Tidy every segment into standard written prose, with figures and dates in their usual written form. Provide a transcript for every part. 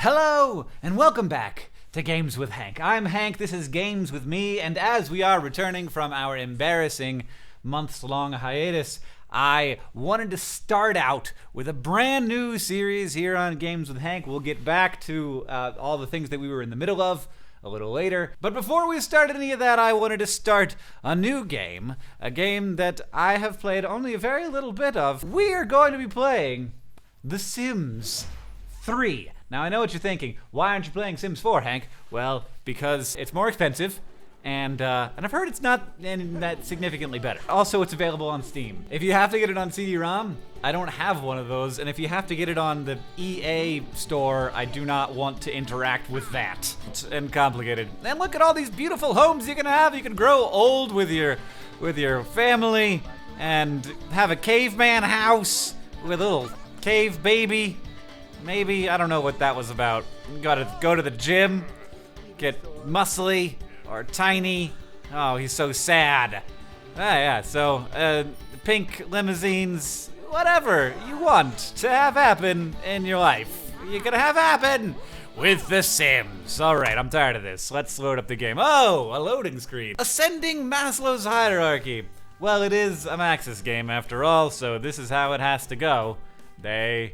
Hello, and welcome back to Games with Hank. I'm Hank, this is Games with me, and as we are returning from our embarrassing months-long hiatus, I wanted to start out with a brand new series here on Games with Hank. We'll get back to all the things that we were in the middle of a little later. But before we started any of that, I wanted to start a new game, a game that I have played only a very little bit of. We are going to be playing The Sims 3. Now, I know what you're thinking. Why aren't you playing Sims 4, Hank? Well, because it's more expensive, and I've heard it's not that significantly better. Also, it's available on Steam. If you have to get it on CD-ROM, I don't have one of those, and if you have to get it on the EA store, I do not want to interact with that. It's complicated. And look at all these beautiful homes you can have. You can grow old with your family, and have a caveman house with a little cave baby. Maybe, I don't know what that was about. You gotta go to the gym, get muscly or tiny. Oh, he's so sad. Yeah, so pink limousines, whatever you want to have happen in your life, you're gonna have happen with The Sims. All right, I'm tired of this. Let's load up the game. Oh, a loading screen. Ascending Maslow's hierarchy. Well, it is a Maxis game after all, so this is how it has to go. They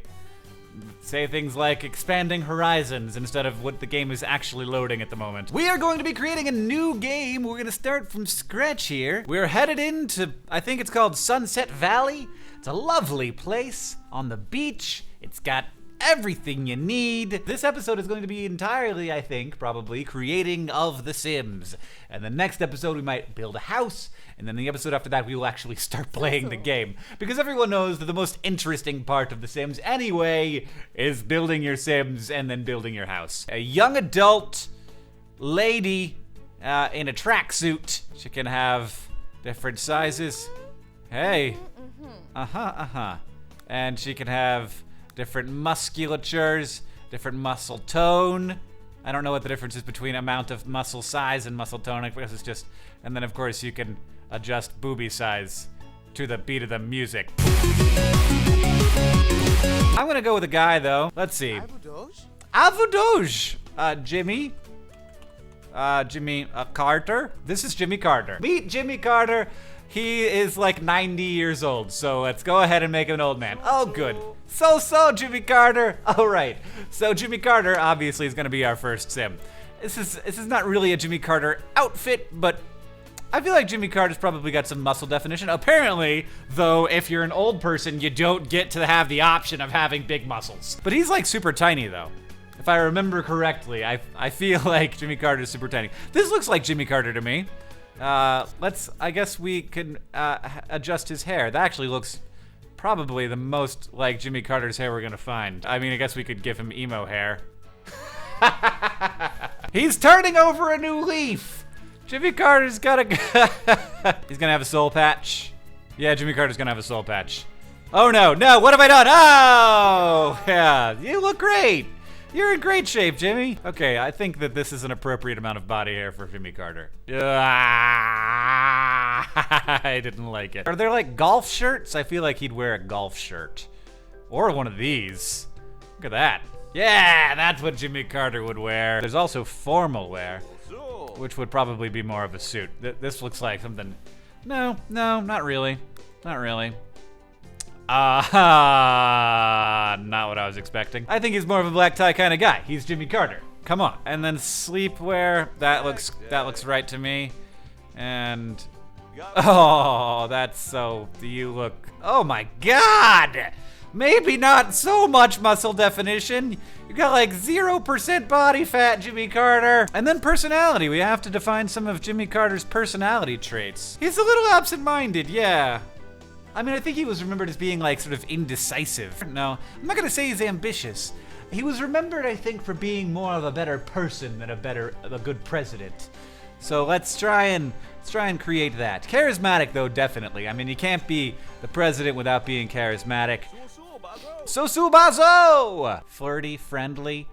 say things like expanding horizons instead of what the game is actually loading at the moment. We are going to be creating a new game. We're going to start from scratch here. We're headed into, I think it's called Sunset Valley. It's a lovely place on the beach. It's got everything you need. This episode is going to be entirely, I think, probably, creating of The Sims. And the next episode we might build a house, and then the episode after that we will actually start playing the game. Because everyone knows that the most interesting part of The Sims anyway is building your Sims and then building your house. A young adult lady in a tracksuit. She can have different sizes. Hey. And she can have different musculatures, different muscle tone. I don't know what the difference is between amount of muscle size and muscle tone. I guess it's just, and then of course you can adjust booby size to the beat of the music. I'm gonna go with a guy though. Let's see. Avodoge. Jimmy Carter. This is Jimmy Carter. Meet Jimmy Carter. He is like 90 years old, so let's go ahead and make him an old man. Oh, good. So, Jimmy Carter. All right. So Jimmy Carter obviously is going to be our first Sim. This is not really a Jimmy Carter outfit, but I feel like Jimmy Carter's probably got some muscle definition. Apparently, though, if you're an old person, you don't get to have the option of having big muscles. But he's like super tiny, though. If I remember correctly, I feel like Jimmy Carter's super tiny. This looks like Jimmy Carter to me. I guess we can adjust his hair. That actually looks probably the most like Jimmy Carter's hair we're gonna find. I mean, I guess we could give him emo hair. He's turning over a new leaf. Jimmy Carter's got he's gonna have a soul patch. Yeah, Jimmy Carter's gonna have a soul patch. Oh no, what have I done? Oh, yeah, you look great. You're in great shape, Jimmy. Okay, I think that this is an appropriate amount of body hair for Jimmy Carter. I didn't like it. Are there like golf shirts? I feel like he'd wear a golf shirt. Or one of these. Look at that. Yeah, that's what Jimmy Carter would wear. There's also formal wear, which would probably be more of a suit. This looks like something. No, not really. Not really. Not what I was expecting. I think he's more of a black tie kind of guy. He's Jimmy Carter. Come on. And then sleepwear, that looks right to me. And oh, that's so, you look, oh my God. Maybe not so much muscle definition. You got like 0% body fat, Jimmy Carter. And then personality. We have to define some of Jimmy Carter's personality traits. He's a little absent-minded, yeah. I mean, I think he was remembered as being like sort of indecisive. No, I'm not gonna say he's ambitious. He was remembered, I think, for being more of a better person than a good president. So let's try and create that. Charismatic, though, definitely. I mean, you can't be the president without being charismatic. Sosubazo! Flirty, friendly,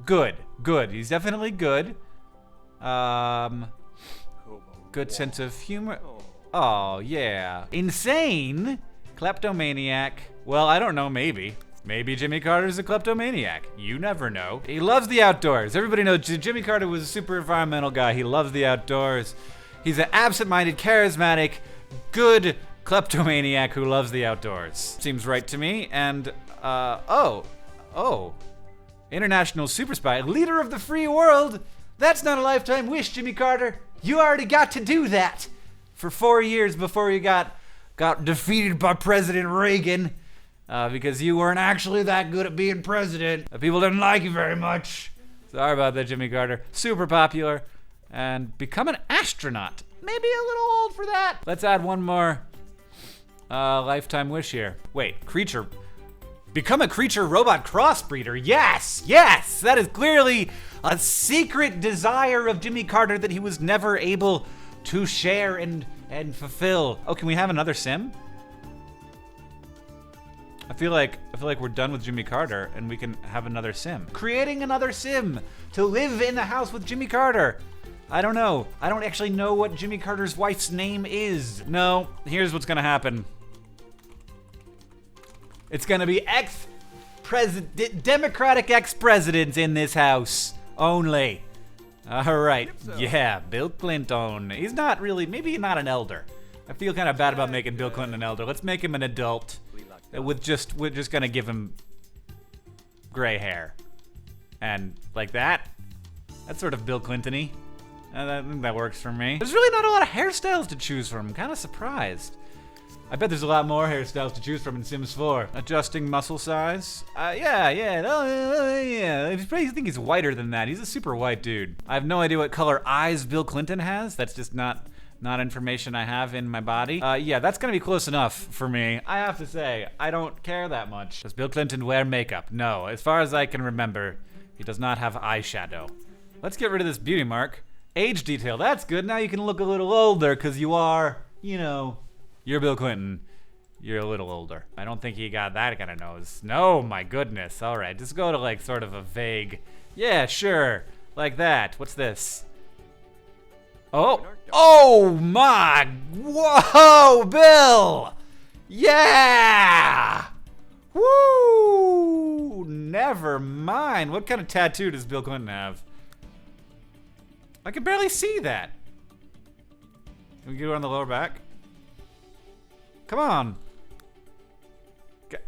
good. He's definitely good. Good sense of humor. Oh, yeah. Insane, kleptomaniac. Well, I don't know, maybe. Maybe Jimmy Carter's a kleptomaniac. You never know. He loves the outdoors. Everybody knows Jimmy Carter was a super environmental guy. He loves the outdoors. He's an absent-minded, charismatic, good kleptomaniac who loves the outdoors. Seems right to me. And, international super spy, leader of the free world. That's not a lifetime wish, Jimmy Carter. You already got to do that for 4 years before you got defeated by President Reagan. Because you weren't actually that good at being president. People didn't like you very much. Sorry about that, Jimmy Carter. Super popular. And become an astronaut. Maybe a little old for that. Let's add one more lifetime wish here. Wait, creature. Become a creature robot crossbreeder. Yes, yes. That is clearly a secret desire of Jimmy Carter that he was never able to share and fulfill. Oh, can we have another sim? I feel like we're done with Jimmy Carter and we can have another sim. Creating another sim to live in the house with Jimmy Carter. I don't know. I don't actually know what Jimmy Carter's wife's name is. No, here's what's gonna happen. It's gonna be Democratic ex-presidents in this house only. All right, yeah, Bill Clinton. He's not really, maybe not an elder. I feel kind of bad about making Bill Clinton an elder. Let's make him an adult. We're just gonna give him gray hair. And like that. That's sort of Bill Clinton-y. I think that works for me. There's really not a lot of hairstyles to choose from. I'm kind of surprised. I bet there's a lot more hairstyles to choose from in Sims 4. Adjusting muscle size. Yeah. I think he's whiter than that. He's a super white dude. I have no idea what color eyes Bill Clinton has. That's just not information I have in my body. Yeah, that's gonna be close enough for me. I have to say, I don't care that much. Does Bill Clinton wear makeup? No, as far as I can remember, he does not have eyeshadow. Let's get rid of this beauty mark. Age detail, that's good. Now you can look a little older because you are, you're Bill Clinton. You're a little older. I don't think he got that kind of nose. No, my goodness. All right, just go to like sort of a vague, yeah, sure, like that. What's this? Oh my, whoa, Bill! Yeah! Woo! Never mind. What kind of tattoo does Bill Clinton have? I can barely see that. Can we get it on the lower back? Come on.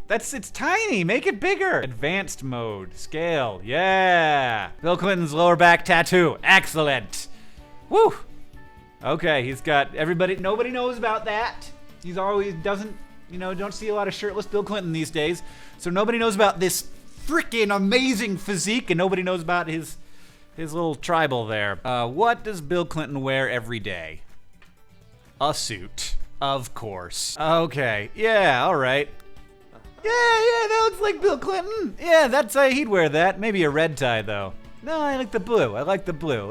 It's tiny, make it bigger. Advanced mode, scale, yeah. Bill Clinton's lower back tattoo, excellent. Woo! Okay, he's got nobody knows about that. He's always don't see a lot of shirtless Bill Clinton these days. So nobody knows about this freaking amazing physique and nobody knows about his little tribal there. What does Bill Clinton wear every day? A suit, of course. Okay, yeah, all right. Yeah, that looks like Bill Clinton. Yeah, that's he'd wear that. Maybe a red tie though. No, I like the blue.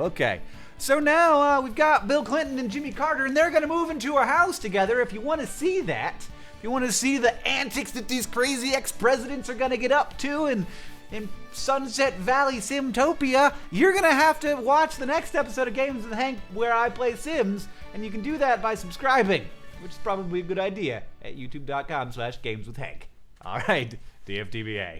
Okay. So now we've got Bill Clinton and Jimmy Carter, and they're gonna move into a house together. If you want to see that, if you want to see the antics that these crazy ex-presidents are gonna get up to in Sunset Valley Simtopia, you're gonna have to watch the next episode of Games with Hank where I play Sims, and you can do that by subscribing, which is probably a good idea at youtube.com/gameswithhank. All right, DFTBA.